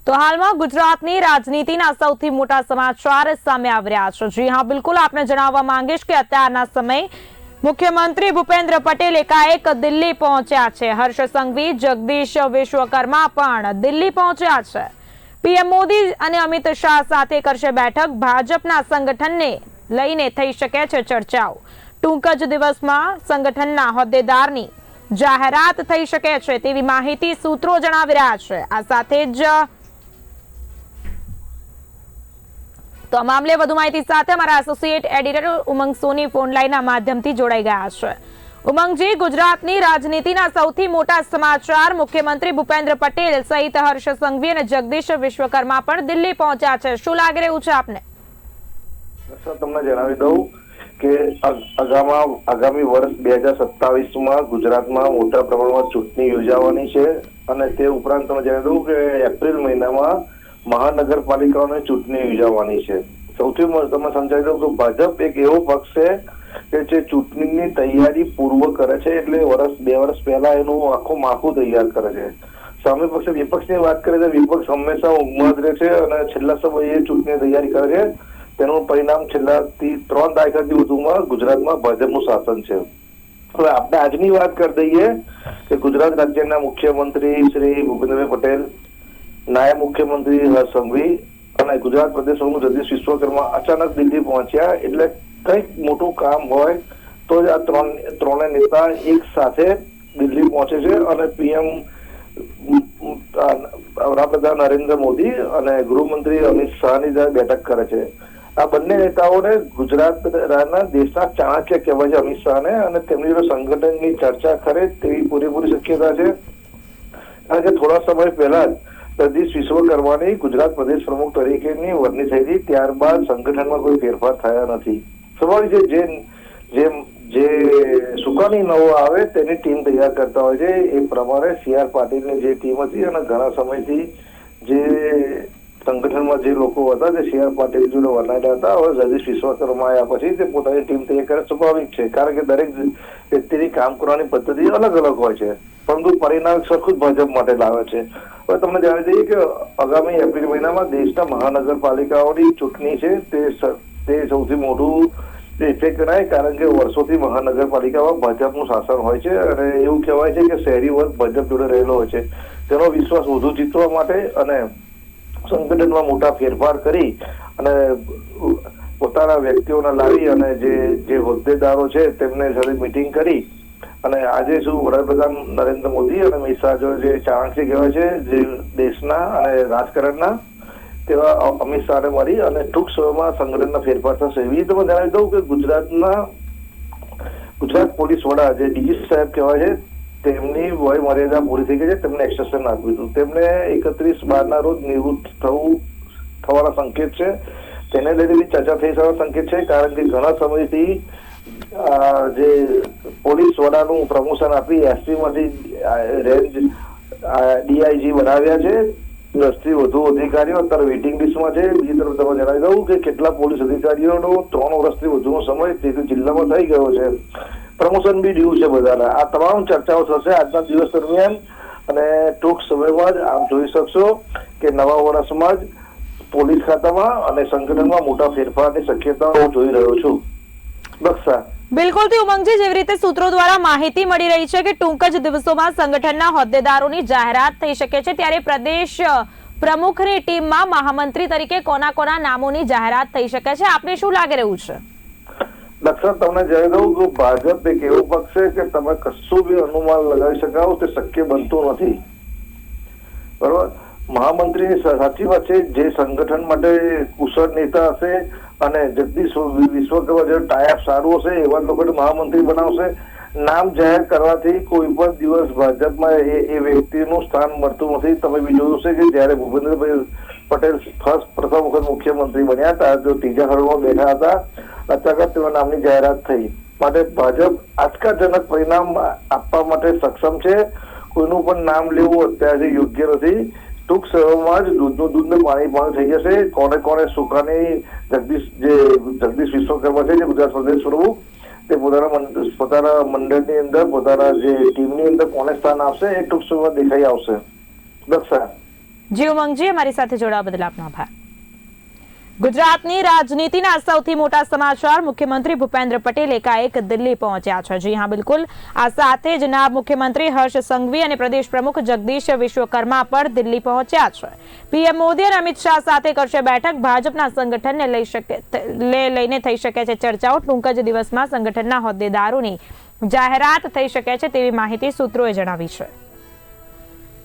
તો હાલમાં ગુજરાતની રાજનીતિના સૌથી મોટા સમાચાર સામે આવી રહ્યા છે। જી હા, બિલકુલ આપને જણાવવા માંગીશ કે અત્યારના સમય મુખ્યમંત્રી ભૂપેન્દ્ર પટેલ એકાએક દિલ્હી પહોંચ્યા છે। હર્ષ સંઘવી, જગદીશ વિશ્વકર્મા પણ દિલ્હી પહોંચ્યા છે। પીએમ મોદી અને અમિત શાહ સાથે કરશે બેઠક। ભાજપના સંગઠનને લઈને થઈ શકે છે ચર્ચાઓ। ટૂંક જ દિવસમાં સંગઠનના હોદ્દેદારની જાહેરાત થઈ શકે છે તેવી માહિતી સૂત્રો જણાવી રહ્યા છે। આ સાથે જ તો આ મામલે વધુ માહિતી સાથે અમારા એસોસિએટ એડિટર ઉમંગ સોની ફોન લાઈનના માધ્યમથી જોડાઈ ગયા છે। ઉમંગજી, ગુજરાતની રાજનીતિના સૌથી મોટા સમાચાર મુખ્યમંત્રી ભૂપેન્દ્ર પટેલ સહિત હર્ષ સંઘવી અને જગદીશ વિશ્વકર્મા પણ દિલ્હી પહોંચ્યા છે। શું લાગી રહ્યું છે આપને? તમને જણાવી દઉં કે આગામી વર્ષ 2027માં ગુજરાતમાં મોટા પ્રમાણમાં ચૂંટણી યોજાવાની છે અને તે ઉપરાંત તમે જણાવી દઉં કે એપ્રિલ મહિનામાં મહાનગરપાલિકાઓની ચૂંટણી યોજાવાની છે। સૌથી તમે સમજાવી દઉં કે ભાજપ એક એવો પક્ષ છે કે જે ચૂંટણીની તૈયારી પૂર્વ કરે છે, એટલે બે વર્ષ પહેલા એનું આખું માળખું તૈયાર કરે છે। સામે પક્ષે વિપક્ષની વાત કરે તો વિપક્ષ હંમેશા ઊંઘમાં રહે છે અને છેલ્લા સમયે ચૂંટણીની તૈયારી કરે છે। તેનું પરિણામ છેલ્લા 3 દાયકાથી વધુમાં ગુજરાતમાં ભાજપનું શાસન છે। હવે આપણે આજની વાત કરી દઈએ કે ગુજરાત રાજ્યના મુખ્યમંત્રી શ્રી ભૂપેન્દ્રભાઈ પટેલ, નાયબ મુખ્યમંત્રી હર્ષ સંઘવી અને ગુજરાત પ્રદેશ પ્રમુખ જગદીશ વિશ્વકર્મા અચાનક દિલ્હી પહોંચ્યા, એટલે કંઈક મોટું કામ હોય તો જ આ ત્રણે નેતા એક સાથે દિલ્હી પહોંચે છે અને પીએમ વડાપ્રધાન નરેન્દ્ર મોદી અને ગૃહમંત્રી અમિત શાહની બેઠક કરે છે। આ બંને નેતાઓને ગુજરાતના દેશના ચાણક્ય કહેવાય છે અમિત શાહને, અને તેમની જોડે સંગઠનની ચર્ચા કરે તેવી પૂરેપૂરી શક્યતા છે। કારણ કે થોડા સમય પહેલા જ જગદીશ વિશ્વકર્માની ગુજરાત પ્રદેશ પ્રમુખ તરીકેની વરણી થઈ હતી, ત્યારબાદ સંગઠનમાં કોઈ ફેરફાર થયા નથી। સ્વાભાવિક છે જે સુકાની નવો આવે તેની ટીમ તૈયાર કરતા હોય છે, એ પ્રમાણે CR પાટીલની જે ટીમ હતી અને ઘણા સમયથી જે સંગઠનમાં જે લોકો હતા તે CR પાટીલ જોડે વરણાયેલા હતા, હવે જગદીશ વિશ્વકર્મા આવ્યા પછી તે પોતાની ટીમ તૈયાર કરે સ્વાભાવિક છે, કારણ કે દરેક વ્યક્તિની કામ કરવાની પદ્ધતિ અલગ અલગ હોય છે, પરંતુ પરિણામ સરખું જ ભાજપ માટે લાવે છે। હવે તમને જાણી દઈએ કે આગામી એપ્રિલ મહિનામાં દેશના મહાનગરપાલિકાઓની ચૂંટણી છે, તે સૌથી મોટું ઇફેક્ટ ગણાય, કારણ કે વર્ષોથી મહાનગરપાલિકામાં ભાજપનું શાસન હોય છે અને એવું કહેવાય છે કે શહેરી વર્ગ ભાજપ જોડે રહેલો હોય છે। તેનો વિશ્વાસ વધુ જીતવા માટે અને સંગઠનમાં મોટા ફેરફાર કરી અને પોતાના વ્યક્તિઓને લાવી અને જે હોદ્દેદારો છે તેમને સાથે મીટિંગ કરી અને આજે શું વડાપ્રધાન નરેન્દ્ર મોદી અને અમિત શાહ જે ચાણક્ય કહેવાય છે જે દેશના અને રાજકારણના, તેવા અમિત શાહને મળી અને ટૂંક સમયમાં સંગઠનના ફેરફાર થશે। એવી તમે જણાવી દઉં કે ગુજરાત પોલીસ વડા જે DG સાહેબ કહેવાય છે તેમની વય મર્યાદા પૂરી થઈ ગઈ છે, તેમને એક્સટેન્શન આપ્યું હતું। તેમને 31/12 રોજ નિવૃત્ત થવાના સંકેત છે, તેને લઈને ચર્ચા થઈ જવાના સંકેત છે, કારણ કે ઘણા સમયથી જે પોલીસ વડાનું પ્રમોશન આપી SP માંથી રેન્જ DIG બનાવ્યા છે। 10 થી વધુ અધિકારીઓ અત્યારે વેઇટિંગ લિસ્ટમાં છે। બીજી તરફ તમે જણાવી દઉં કે કેટલા પોલીસ અધિકારીઓનો 3 વર્ષથી વધુનો સમય તે જિલ્લામાં થઈ ગયો છે, પ્રમોશન બી ડ્યુ છે બધાના। આ તમામ ચર્ચાઓ થશે આજના દિવસ દરમિયાન અને ટૂંક સમયમાં જ આપ જોઈ શકશો કે નવા વર્ષમાં જ પોલીસ ખાતામાં અને સંગઠનમાં મોટા ફેરફારની શક્યતાઓ જોઈ રહ્યો છું। બક્ષા બિલકુલ થી ઉમંગજી, જેવી રીતે સૂત્રો દ્વારા માહિતી મળી રહી છે કે ટૂંક જ દિવસોમાં સંગઠનના હોદ્દેદારોની જાહેરાત થઈ શકે છે, ત્યારે પ્રદેશ પ્રમુખની ટીમમાં મહામંત્રી તરીકે કોના નામોની જાહેરાત થઈ શકે છે? આપને શું લાગી રહ્યું છે? દક્ષા, તમને જણાવી દઉં કે ભાજપ એક એવો પક્ષ છે કે તમે કશું બી અનુમાન લગાવી શકાવો તે શક્ય બનતું નથી, બરોબર? મહામંત્રીની સાચી વાત છે, જે સંગઠન માટે કુશળ નેતા હશે અને જગદીશ વિશ્વકર્મા જે ટાઈપ સારું હશે એવા લોકોને મહામંત્રી બનાવશે। નામ જાહેર કરવાથી કોઈ પણ દિવસ ભાજપમાં એ વ્યક્તિનું સ્થાન મળતું નથી। તમે બી જોયું છે કે જયારે ભૂપેન્દ્રભાઈ પટેલ પ્રથમ વખત મુખ્યમંત્રી બન્યા હતા, જો ત્રીજા હરોળમાં બેઠા હતા, અચાનક તેના નામની જાહેરાત થઈ, માટે ભાજપ આંચકાજનક પરિણામ આપવા માટે સક્ષમ છે। કોઈનું પણ નામ લેવું અત્યારે યોગ્ય નથી। ટૂંક સમયમાં જ દૂધનું દૂધને પાણી થઈ જશે। કોને સુકાની જગદીશ વિશ્વકર્મા છે જે ગુજરાત પ્રદેશ પ્રમુખ, તે પોતાના મંડળની અંદર પોતાના જે ટીમની અંદર કોને સ્થાન આપશે એ ટૂંક સમયમાં દેખાઈ આવશે। દક્ષા જી ઉમંગજી, અમારી સાથે જોડાવા બદલ આપનો આભાર. ગુજરાતની રાજનીતિના સૌથી મોટા સમાચાર. મુખ્યમંત્રી ભૂપેન્દ્ર પટેલ એકાએક દિલ્હી પહોંચ્યા છે. જી હા, બિલકુલ. આ સાથે જ નાયબ મુખ્યમંત્રી હર્ષ સંઘવી અને પ્રદેશ પ્રમુખ જગદીશ વિશ્વકર્મા પર દિલ્હી પહોંચ્યા છે. પીએમ મોદી અને અમિત શાહ સાથે કરશે બેઠક. ભાજપના સંગઠનને લઈને થઈ શકે છે ચર્ચાઓ. ટૂંક જ દિવસમાં સંગઠનના હોદ્દેદારોની જાહેરાત થઈ શકે છે તેવી માહિતી સૂત્રોએ જણાવી છે.